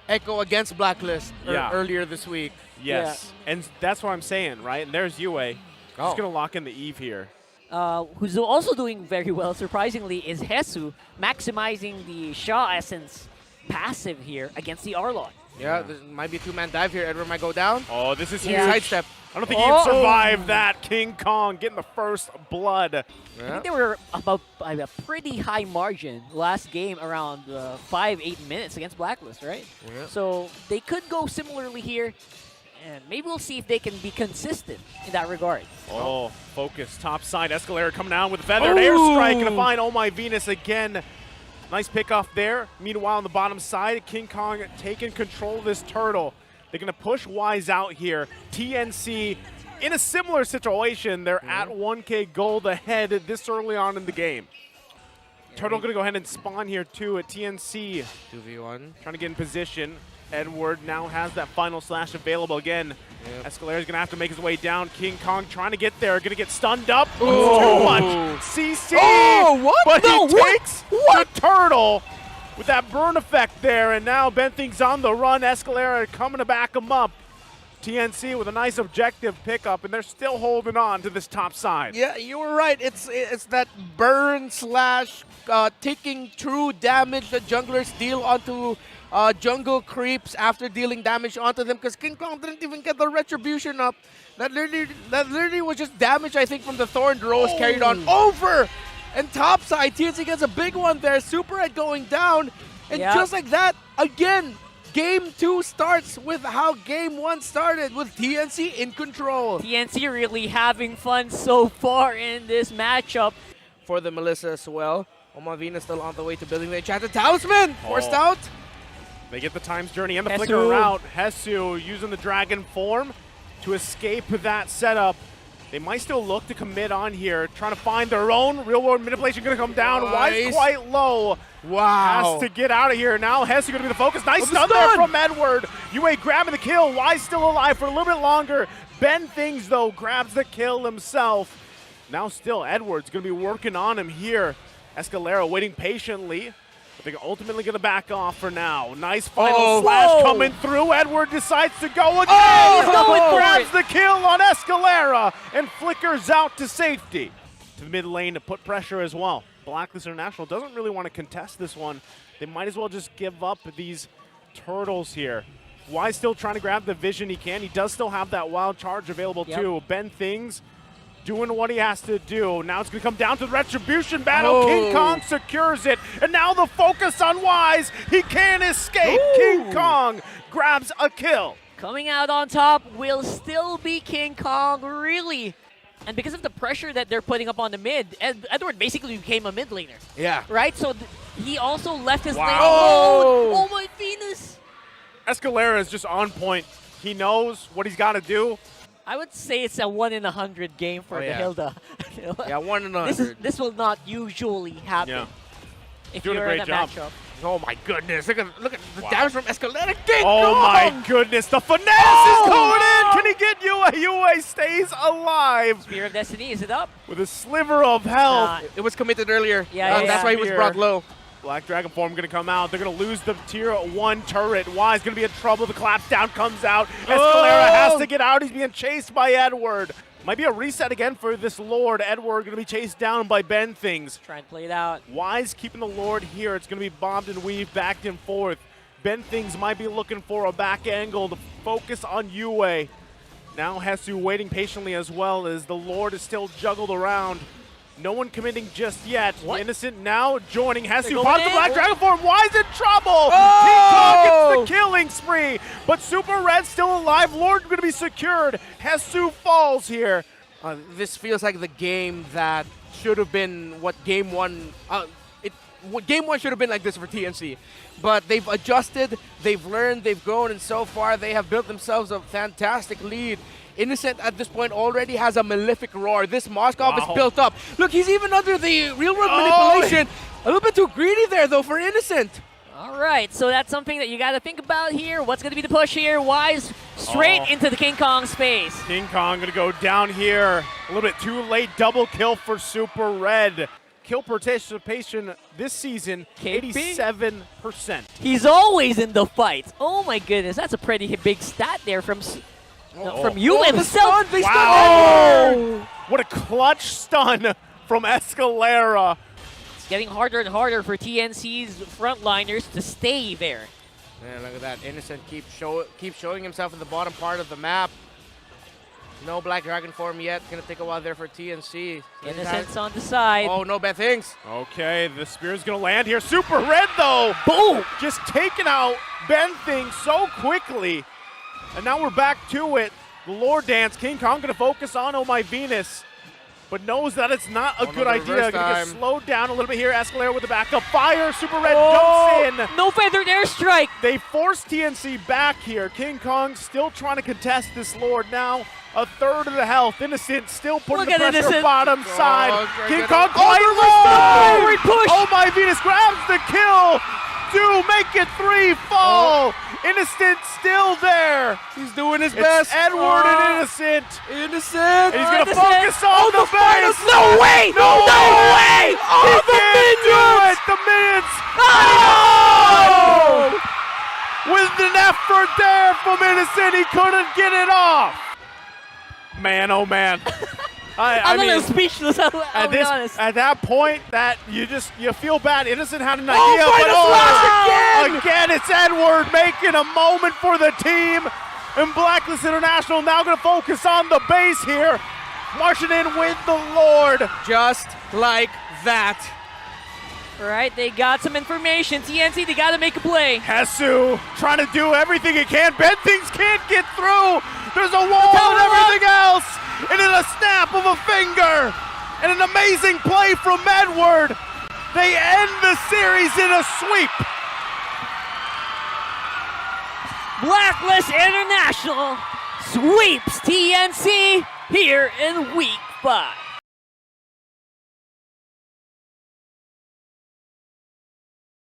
Echo against Blacklist earlier this week. Yes, and that's what I'm saying, right? And there's Yue. Just going to lock in the Eve here. Who's also doing very well, surprisingly, is Hesu, maximizing the Shaw Essence passive here against the Arlot. Yeah, there might be a two-man dive here. Edward might go down. Oh, this is huge. Sidestep. I don't think he can survive that. King Kong getting the first blood. I think they were about a pretty high margin last game, around 5-8 minutes against Blacklist, right? Yeah. So they could go similarly here, and maybe we'll see if they can be consistent in that regard. Oh, focus. Top side. Escalator coming down with a feathered airstrike. Gonna find Oh My Venus again. Nice pick off there. Meanwhile, on the bottom side, King Kong taking control of this turtle. They're going to push Wise out here. TNC in a similar situation. They're at 1K gold ahead this early on in the game. Turtle going to go ahead and spawn here too at TNC. 2v1. Trying to get in position. Edward now has that final slash available again. Escalator's going to have to make his way down. King Kong trying to get there. Going to get stunned up. Too much. CC. Oh, what? But No, he takes the turtle with that burn effect there. And now Benthing's on the run. Escalator coming to back him up. TNC with a nice objective pickup, and they're still holding on to this top side. Yeah, you were right. It's that burn slash taking true damage that junglers deal onto jungle creeps after dealing damage onto them, because King Kong didn't even get the retribution up. That literally was just damage, I think, from the Thorned Rose carried on over. And topside, TNC gets a big one there. Super Red going down. And just like that, again, Game 2 starts with how Game 1 started, with TNC in control. TNC really having fun so far in this matchup. For the Melissa as well. Omavina still on the way to building the Enchanted Talisman. Forced out. They get the Time's Journey and the Flicker out. Hesu using the Dragon form to escape that setup. They might still look to commit on here, trying to find their own. Real world manipulation going to come down. Wise quite low. Wow. Has to get out of here. Now Hesu going to be the focus. Nice stun there from Edward. Yue grabbing the kill. Wise still alive for a little bit longer. Ben Things, though, grabs the kill himself. Now still Edward's going to be working on him here. Escalera waiting patiently. But they're ultimately going to back off for now. Nice final slash coming through. Edward decides to go again. Grabs the kill on Escalera and flickers out to safety. To the mid lane to put pressure as well. Blacklist International doesn't really want to contest this one. They might as well just give up these turtles here. Wise still trying to grab the vision he can. He does still have that wild charge available too. Ben Things doing what he has to do. Now it's going to come down to the retribution battle. King Kong secures it. And now the focus on Wise. He can't escape. King Kong grabs a kill. Coming out on top will still be King Kong, really. And because of the pressure that they're putting up on the mid, Edward basically became a mid laner. Yeah. Right? So he also left his lane alone. Oh my Venus. Escalera is just on point. He knows what he's got to do. I would say it's a 1 in 100 game for the Hilda. Yeah, 1 in 100. This will not usually happen if Doing you're a great in a job. matchup. Oh my goodness. Look at the damage from Escalera. Oh my goodness. The finesse is going in. Can he get Yue? Yue stays alive. Spear of Destiny, is it up? With a sliver of health. It was committed earlier. Yeah, that's why he was brought low. Black Dragon form going to come out. They're going to lose the tier 1 turret. Wise going to be in trouble. The clap down comes out. Escalera has to get out. He's being chased by Edward. Might be a reset again for this Lord. Edward going to be chased down by Ben Things. Try and play it out. Wise keeping the Lord here. It's going to be bobbed and weaved back and forth. Ben Things might be looking for a back angle to focus on Yue. Now Hesu waiting patiently as well as the Lord is still juggled around. No one committing just yet. Innocent now joining Hesu. Pops the Black Dragon form. Wise in trouble. King Kong gets the killing spree. But Super Red still alive. Lord going to be secured. Hesu falls here. This feels like the game that should have been what Game 1... Game 1 should have been like this for TNC. But they've adjusted, they've learned, they've grown, and so far they have built themselves a fantastic lead. Innocent at this point already has a Malefic Roar. This Moskov is built up. Look, he's even under the real-world manipulation. A little bit too greedy there, though, for Innocent. All right, so that's something that you got to think about here. What's going to be the push here? Wise straight into the King Kong space. King Kong going to go down here. A little bit too late. Double kill for Super Red. kill participation this season, KP? 87%. He's always in the fight. Oh my goodness, that's a pretty big stat there from you himself. Wow! What a clutch stun from Escalera. It's getting harder and harder for TNC's frontliners to stay there. Man, look at that. Innocent keeps showing himself in the bottom part of the map. No Black Dragon form yet. Gonna take a while there for TNC. Innocence on the side. Oh, no bad things. Okay, the spear's gonna land here. Super red though. Boom! Just taking out Ben Thing so quickly. And now we're back to it. The Lord Dance. King Kong gonna focus on Oh My Venus, but knows that it's not a good idea. Gonna get slowed down a little bit here. Escalera with the backup fire. Super red jumps in. No feathered airstrike. They force TNC back here. King Kong still trying to contest this Lord now. A third of the health. Innocent still putting the pressure Innocent. bottom side. King Kong quite low. Forward push. Oh My Venus grabs the kill. 2, make it 3, fall. Innocent still there. He's doing his It's best. Edward and Innocent. Innocent. And he's going to Innocent. focus on the base. No way! No way! Oh, He can't do it. The minions. Oh! With an effort there from Innocent, he couldn't get it off. Man, oh man. I'm a little speechless, I'll be honest. At that point, that you feel bad. Innocent had an idea, final slash again, it's Edward making a moment for the team. And Blacklist International now going to focus on the base here. Marching in with the Lord. Just like that. Right, they got some information. TNC, they got to make a play. Hesu trying to do everything he can. Ben Things can't get through. There's a wall and everything else. And in a snap of a finger and an amazing play from Edward, they end the series in a sweep. Blacklist International sweeps TNC here in Week 5.